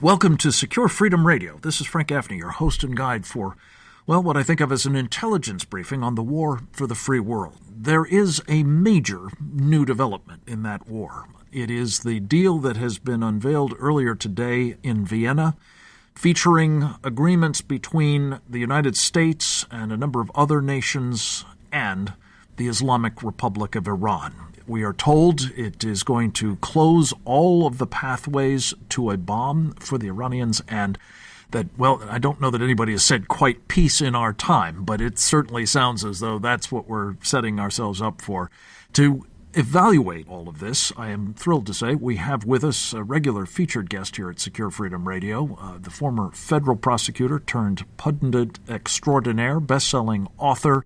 Welcome to Secure Freedom Radio. This is Frank Gaffney, your host and guide for, what I think of as an intelligence briefing on the war for the free world. There is a major new development in that war. It is the deal that has been unveiled earlier today in Vienna, featuring agreements between the United States and a number of other nations and the Islamic Republic of Iran. We are told it is going to close all of the pathways to a bomb for the Iranians, and that, I don't know that anybody has said quite peace in our time, but it certainly sounds as though that's what we're setting ourselves up for. To evaluate all of this, I am thrilled to say we have with us a regular featured guest here at Secure Freedom Radio, the former federal prosecutor turned pundit extraordinaire, best-selling author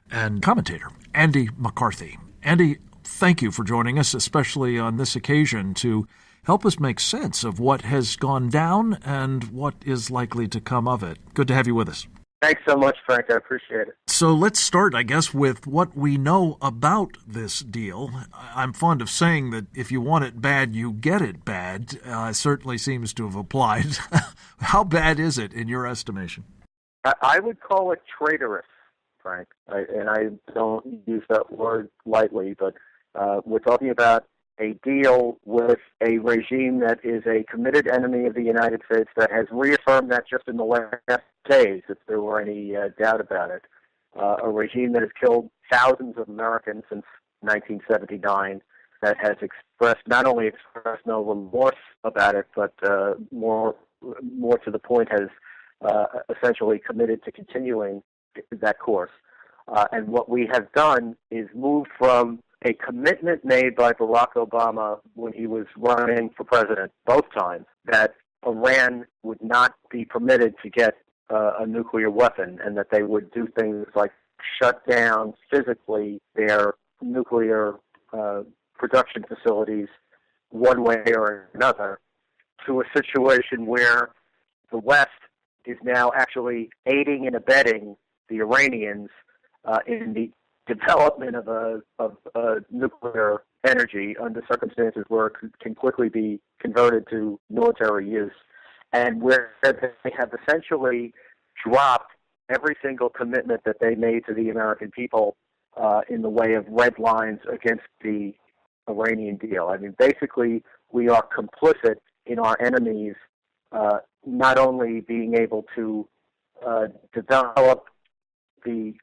and commentator, Andy McCarthy. Andy, thank you for joining us, especially on this occasion, to help us make sense of what has gone down and what is likely to come of it. Good to have you with us. Thanks so much, Frank. I appreciate it. So let's start, I guess, with what we know about this deal. I'm fond of saying that if you want it bad, you get it bad. Certainly seems to have applied. How bad is it in your estimation? I would call it traitorous, Frank. And I don't use that word lightly, but we're talking about a deal with a regime that is a committed enemy of the United States that has reaffirmed that just in the last days, if there were any doubt about it. A regime that has killed thousands of Americans since 1979, that has not only expressed no remorse about it, but more to the point has essentially committed to continuing that course. And what we have done is moved from a commitment made by Barack Obama when he was running for president, both times, that Iran would not be permitted to get a nuclear weapon, and that they would do things like shut down physically their nuclear production facilities one way or another, to a situation where the West is now actually aiding and abetting the Iranians in the development of nuclear energy under circumstances where it can quickly be converted to military use, and where they have essentially dropped every single commitment that they made to the American people in the way of red lines against the Iranian deal. I mean, basically, we are complicit in our enemies not only being able to develop the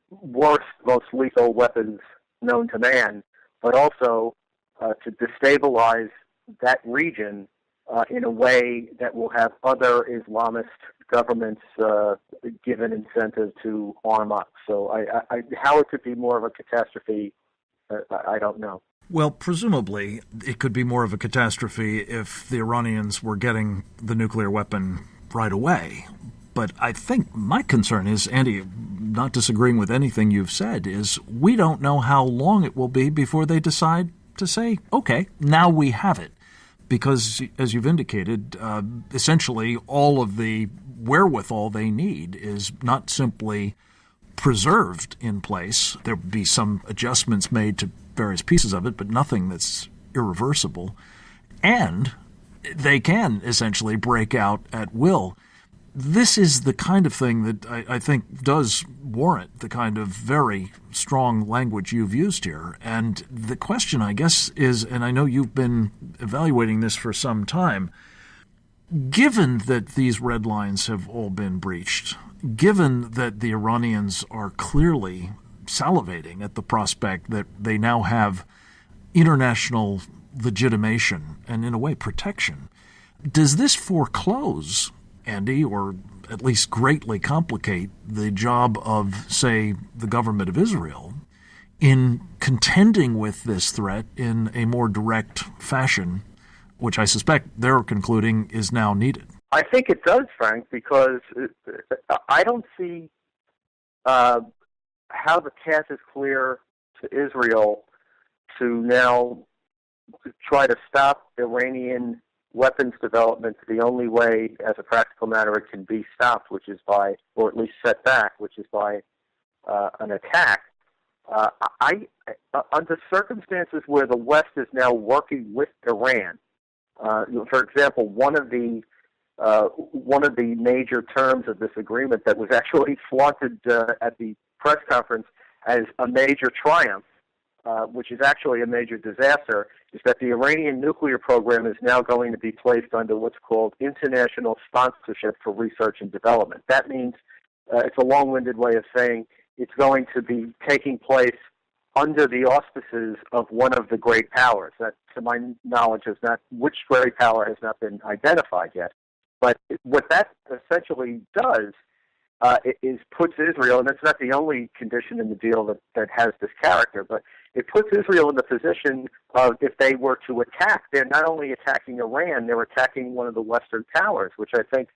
worst, most lethal weapons known to man, but also to destabilize that region in a way that will have other Islamist governments given incentive to arm up. So how it could be more of a catastrophe, I don't know. Well, presumably it could be more of a catastrophe if the Iranians were getting the nuclear weapon right away. But I think my concern is, Andy, not disagreeing with anything you've said, is we don't know how long it will be before they decide to say, okay, now we have it. Because, as you've indicated, essentially all of the wherewithal they need is not simply preserved in place. There will be some adjustments made to various pieces of it, but nothing that's irreversible. And they can essentially break out at will. This is the kind of thing that I think does warrant the kind of very strong language you've used here. And the question, I guess, is, and I know you've been evaluating this for some time, given that these red lines have all been breached, given that the Iranians are clearly salivating at the prospect that they now have international legitimation and, in a way, protection, does this foreclose, Andy, or at least greatly complicate the job of, say, the government of Israel in contending with this threat in a more direct fashion, which I suspect they're concluding is now needed? I think it does, Frank, because I don't see how the path is clear to Israel to now try to stop Iranian weapons development the only way, as a practical matter, it can be stopped, which is by, or at least set back, which is by an attack. Under circumstances where the West is now working with Iran, for example, one of the one of the major terms of this agreement that was actually flaunted at the press conference as a major triumph, which is actually a major disaster, is that the Iranian nuclear program is now going to be placed under what's called international sponsorship for research and development. That means, it's a long-winded way of saying, it's going to be taking place under the auspices of one of the great powers. That, to my knowledge, which great power has not been identified yet. But what that essentially does is puts Israel, and it's not the only condition in the deal that has this character, but it puts Israel in the position of, if they were to attack, they're not only attacking Iran, they're attacking one of the Western powers, which I think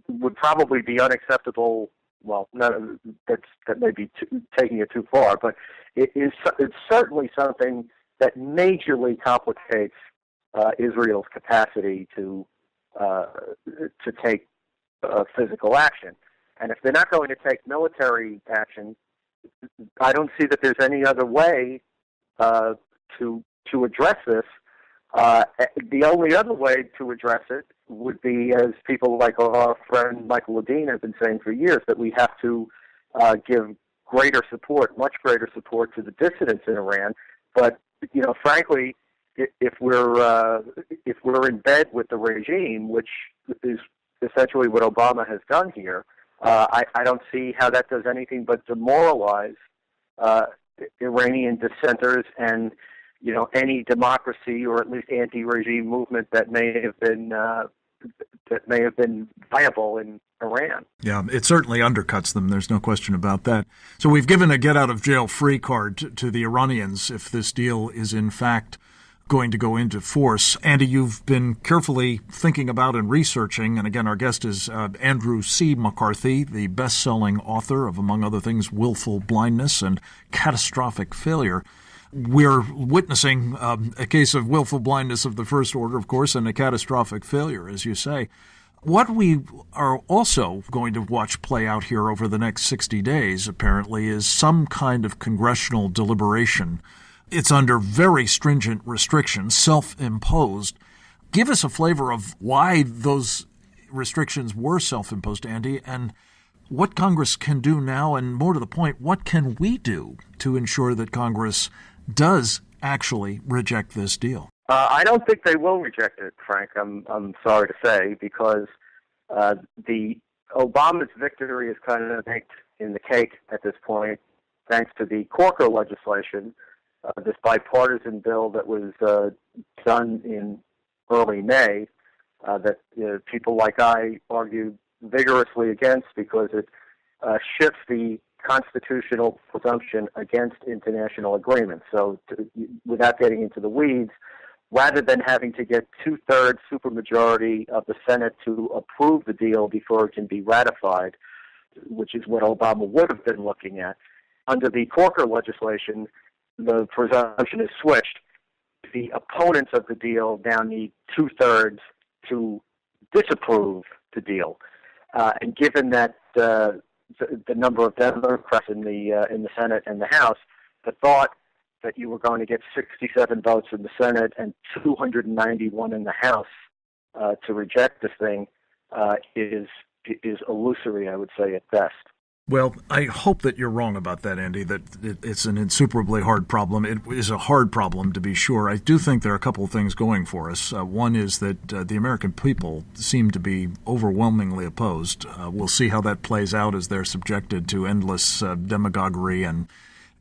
would probably be unacceptable. Well, that may be taking it too far, but it's certainly something that majorly complicates Israel's capacity to take physical action. And if they're not going to take military action, I don't see that there's any other way to address this. The only other way to address it would be, as people like our friend Michael Ledeen have been saying for years, that we have to give greater support, much greater support, to the dissidents in Iran. But frankly, if we're in bed with the regime, which is essentially what Obama has done here, I don't see how that does anything but demoralize Iranian dissenters and any democracy or at least anti-regime movement that may have been viable in Iran. Yeah, it certainly undercuts them. There's no question about that. So we've given a get-out-of-jail-free card to the Iranians if this deal is in fact going to go into force. Andy, you've been carefully thinking about and researching, and again, our guest is Andrew C. McCarthy, the best-selling author of, among other things, Willful Blindness and Catastrophic Failure. We're witnessing a case of willful blindness of the first order, of course, and a catastrophic failure, as you say. What we are also going to watch play out here over the next 60 days, apparently, is some kind of congressional deliberation. It's under very stringent restrictions, self-imposed. Give us a flavor of why those restrictions were self-imposed, Andy, and what Congress can do now, and more to the point, what can we do to ensure that Congress does actually reject this deal? I don't think they will reject it, Frank. I'm sorry to say, because the Obama's victory is kind of baked in the cake at this point, thanks to the Corker legislation, this bipartisan bill that was done in early May, that people like I argued vigorously against because it shifts the constitutional presumption against international agreements. So without getting into the weeds, rather than having to get two-thirds supermajority of the Senate to approve the deal before it can be ratified, which is what Obama would have been looking at, under the Corker legislation, the presumption is switched. The opponents of the deal now need two-thirds to disapprove the deal. And given that the number of Democrats in the Senate and the House, the thought that you were going to get 67 votes in the Senate and 291 in the House to reject this thing is illusory, I would say, at best. Well, I hope that you're wrong about that, Andy, that it's an insuperably hard problem. It is a hard problem, to be sure. I do think there are a couple of things going for us. One is that the American people seem to be overwhelmingly opposed. We'll see how that plays out as they're subjected to endless demagoguery and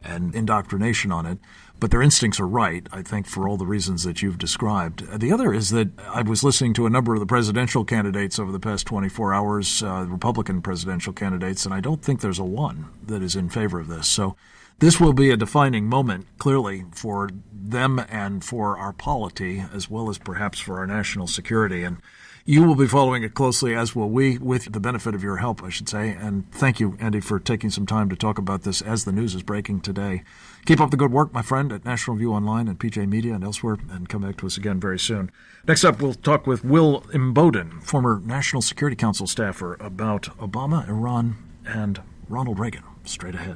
indoctrination on it. But their instincts are right, I think, for all the reasons that you've described. The other is that I was listening to a number of the presidential candidates over the past 24 hours, Republican presidential candidates, and I don't think there's a one that is in favor of this. So this will be a defining moment, clearly, for them and for our polity, as well as perhaps for our national security. And you will be following it closely, as will we, with the benefit of your help, I should say. And thank you, Andy, for taking some time to talk about this as the news is breaking today. Keep up the good work, my friend, at National Review Online and PJ Media and elsewhere, and come back to us again very soon. Next up, we'll talk with Will Imboden, former National Security Council staffer, about Obama, Iran, and Ronald Reagan. Straight ahead.